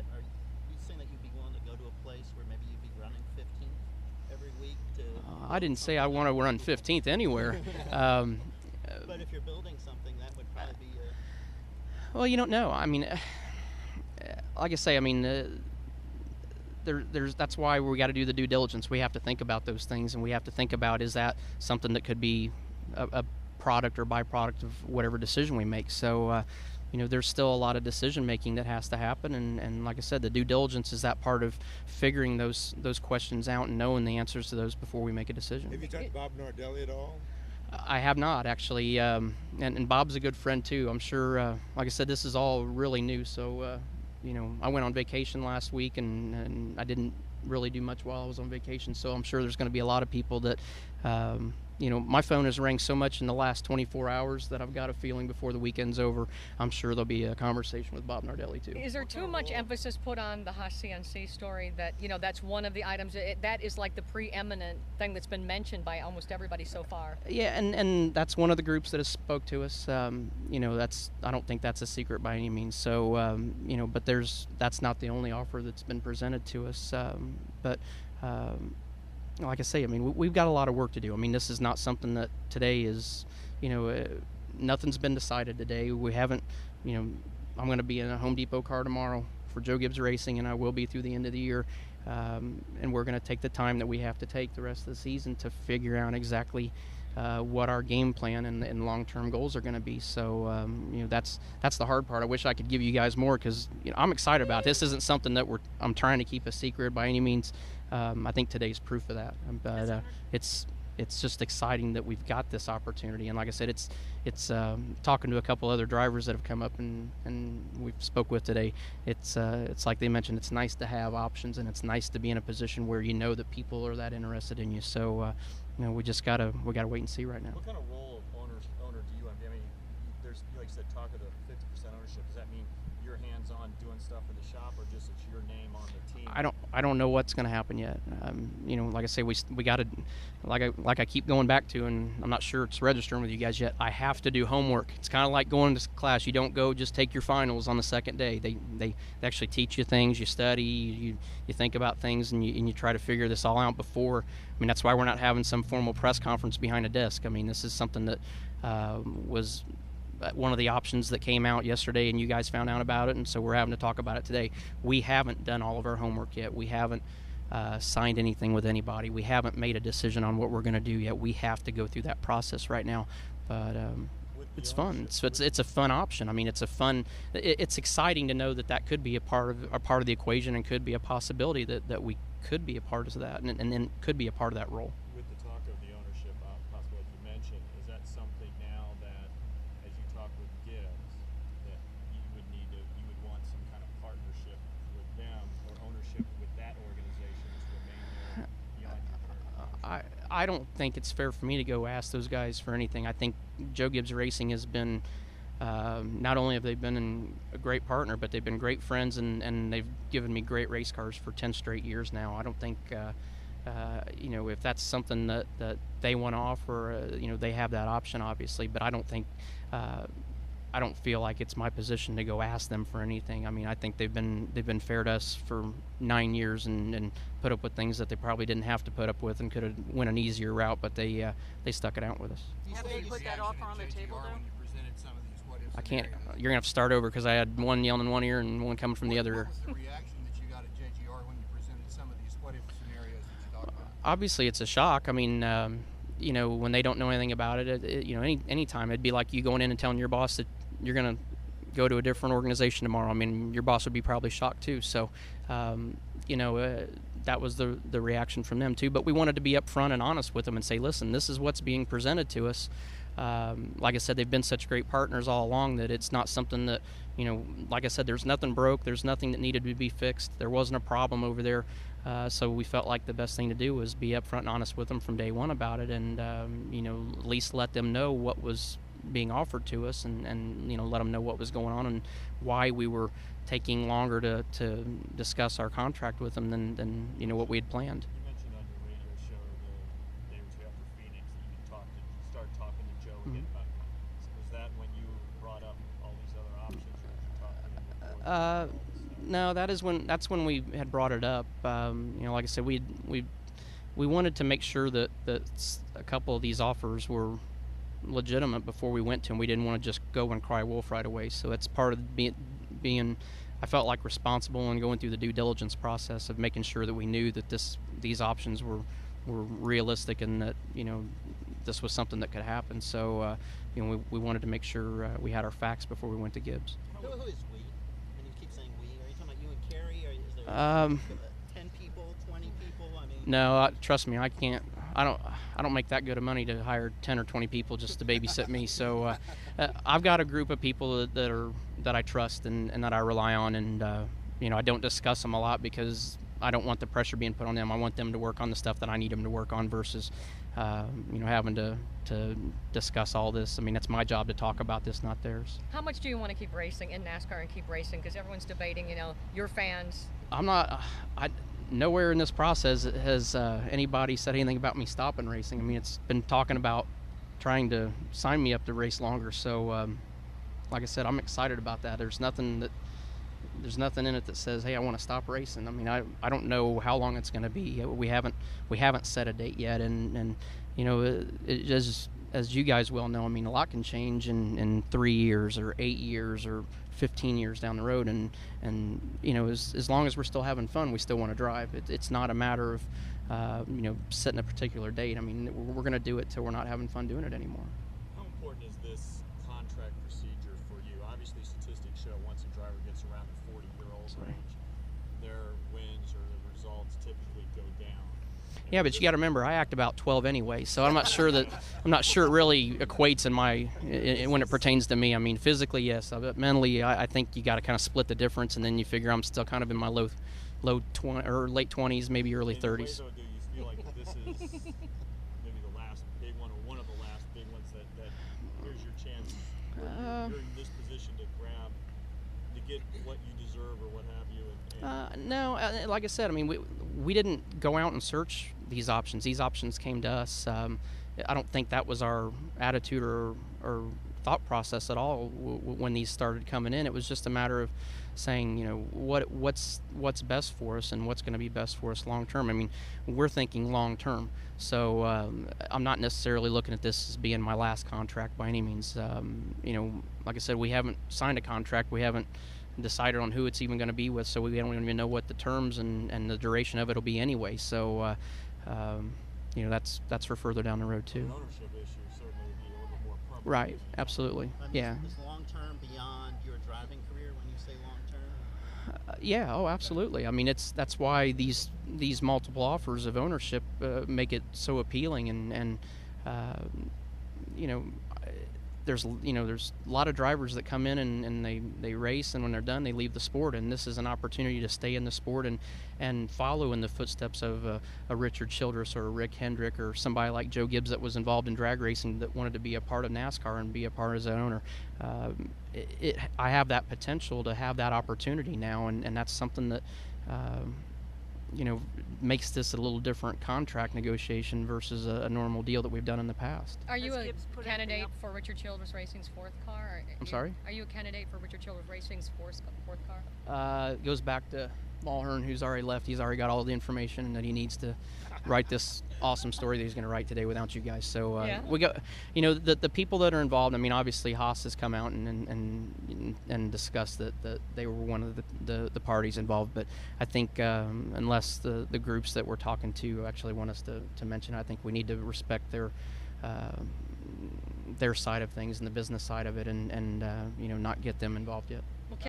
that, are you saying that you'd be willing to go to a place where maybe you'd be running 15th every week to? I didn't say I want to run 15th anywhere. But if you're building something, that would probably be Well, you don't know. I mean, like I say, I mean, that's why we got to do the due diligence. We have to think about those things, and we have to think about, is that something that could be a product or byproduct of whatever decision we make. So, there's still a lot of decision making that has to happen, and like I said, the due diligence is that part of figuring those questions out and knowing the answers to those before we make a decision. Have you talked to Bob Nardelli at all? I have not, actually, and Bob's a good friend too. I'm sure, like I said, this is all really new, so I went on vacation last week, and I didn't really do much while I was on vacation, so I'm sure there's going to be a lot of people that my phone has rang so much in the last 24 hours that I've got a feeling before the weekend's over, I'm sure there'll be a conversation with Bob Nardelli too. Is there too much emphasis put on the Haas CNC story that, that's one of the items, that is like the preeminent thing that's been mentioned by almost everybody so far? Yeah, and that's one of the groups that has spoke to us. I don't think that's a secret by any means. So, but that's not the only offer that's been presented to us. Like I say, I mean, we've got a lot of work to do. I mean, this is not something that today is, nothing's been decided today. We haven't, I'm going to be in a Home Depot car tomorrow for Joe Gibbs Racing, and I will be through the end of the year. And we're going to take the time that we have to take the rest of the season to figure out exactly what our game plan and long-term goals are going to be. So, that's the hard part. I wish I could give you guys more because I'm excited about it. This isn't something that I'm trying to keep a secret by any means. I think today's proof of that. But it's just exciting that we've got this opportunity. And like I said, it's talking to a couple other drivers that have come up and we've spoke with today. It's like they mentioned, it's nice to have options, and it's nice to be in a position where that people are that interested in you. So we gotta wait and see right now. What kind of role of owner do you have? I mean, there's, like you said, talk of the 50% ownership. Does that mean you're hands-on doing stuff for the shop, or just it's your name on the team? I don't know what's going to happen yet. Like I say, we got to, like I keep going back to, and I'm not sure it's registering with you guys yet. I have to do homework. It's kind of like going to class. You don't go just take your finals on the second day. They actually teach you things. You study. You think about things, and you try to figure this all out before. I mean, that's why we're not having some formal press conference behind a desk. I mean, this is something that was one of the options that came out yesterday, and you guys found out about it, and so we're having to talk about it today. We haven't done all of our homework yet. We haven't signed anything with anybody. We haven't made a decision on what we're going to do yet. We have to go through that process right now, but it's fun. It's a fun option. I mean, it's exciting to know that could be a part of the equation, and could be a possibility that we could be a part of that, and then could be a part of that role. With the talk of the ownership possibility you mentioned, is that something now that, as you talk with Gibbs, that you would want some kind of partnership with them, or ownership with that organization to remain there beyond your current? I don't think it's fair for me to go ask those guys for anything. I think Joe Gibbs Racing has been, not only have they been a great partner, but they've been great friends, and they've given me great race cars for 10 straight years now. I don't think, if that's something that they want to offer, they have that option, obviously, but I don't think, I don't feel like it's my position to go ask them for anything. I mean, I think they've been fair to us for 9 years and put up with things that they probably didn't have to put up with, and could have went an easier route, but they stuck it out with us. Have they put that offer on the table, though? I can't. You're gonna have to start over because I had one yelling in one ear and one coming from the other ear. What was the reaction that you got at JGR when you presented some of these what-if scenarios that you talked about? Obviously, it's a shock. I mean, when they don't know anything about it, any time it'd be like you going in and telling your boss that you're gonna go to a different organization tomorrow. I mean, your boss would be probably shocked too. So, that was the reaction from them too. But we wanted to be upfront and honest with them and say, listen, this is what's being presented to us. Like I said, they've been such great partners all along that it's not something that, like I said, there's nothing broke. There's nothing that needed to be fixed. There wasn't a problem over there. So we felt like the best thing to do was be upfront and honest with them from day one about it, and, at least let them know what was being offered to us, and let them know what was going on and why we were taking longer to discuss our contract with them than what we had planned. You mentioned on your radio show the day or two after Phoenix that you start talking to Joe again about it. Was that when you brought up all these other options, or did you talk to him before? No, that's when we had brought it up. Like I said, we wanted to make sure that a couple of these offers were legitimate before we went to them. We didn't want to just go and cry wolf right away. So that's part of being I felt like responsible and going through the due diligence process of making sure that we knew that these options were realistic and that this was something that could happen. So we wanted to make sure we had our facts before we went to Gibbs. Who is we? And you keep saying we. Are you talking about you and Carrie? Or is there 10 people, 20 people? I mean, no, trust me, I can't. I don't make that good of money to hire 10 or 20 people just to babysit me. So I've got a group of people that I trust and that I rely on, and I don't discuss them a lot because I don't want the pressure being put on them. I want them to work on the stuff that I need them to work on versus having to discuss all this. I mean, it's my job to talk about this, not theirs. How much do you want to keep racing in NASCAR and keep racing? Because everyone's debating, your fans. I'm not. Nowhere in this process has anybody said anything about me stopping racing. I mean, it's been talking about trying to sign me up to race longer. So, like I said, I'm excited about that. There's nothing in it that says, hey, I want to stop racing. I mean, I don't know how long it's going to be. We haven't set a date yet, and as you guys well know, I mean, a lot can change in 3 years or 8 years or 15 years down the road, and as long as we're still having fun, we still want to drive. It's not a matter of setting a particular date. I mean, we're going to do it till we're not having fun doing it anymore. How important is this contract procedure for you? Obviously, statistics show once a driver gets around the 40-year-old range, their wins or the results typically go down. Yeah, but you got to remember, I act about 12 anyway, so I'm not sure it really equates when it pertains to me. I mean, physically, yes, but mentally, I think you got to kind of split the difference, and then you figure I'm still kind of in my low 20 or late 20s, maybe early 30s. Do you feel like this is maybe the last big one or one of the last big ones that here's your chance? You're in this position to get what you deserve or what have you. No, like I said, I mean, we didn't go out and search these options. These options came to us. I don't think that was our attitude or thought process at all when these started coming in. It was just a matter of saying, what's best for us and what's going to be best for us long term. I mean, we're thinking long term. So I'm not necessarily looking at this as being my last contract by any means. Like I said, we haven't signed a contract. We haven't decided on who it's even going to be with, so we don't even know what the terms and the duration of it will be anyway. So that's for further down the road too. An ownership issue certainly would be a little bit more permanent. Right, absolutely. I mean, Yeah. Is long term beyond your driving career when you say long term? Yeah, oh, absolutely. I mean, that's why these multiple offers of ownership make it so appealing, and there's a lot of drivers that come in and they race, and when they're done, they leave the sport, and this is an opportunity to stay in the sport and follow in the footsteps of a Richard Childress or a Rick Hendrick or somebody like Joe Gibbs that was involved in drag racing that wanted to be a part of NASCAR and be a part as an owner. I have that potential to have that opportunity now, and that's something that makes this a little different contract negotiation versus a normal deal that we've done in the past. Are you Has a Gibbs put candidate anything up? for Richard Childress Racing's fourth car? I'm sorry? Are you a candidate for Richard Childress Racing's fourth car? It goes back to Mulhern, who's already left. He's already got all the information that he needs to write this awesome story that he's going to write today without you guys. So Yeah. we got, the people that are involved. I mean, obviously Haas has come out and discussed that they were one of the parties involved. But I think unless the groups that we're talking to actually want us to mention, I think we need to respect their side of things and the business side of it, and not get them involved yet.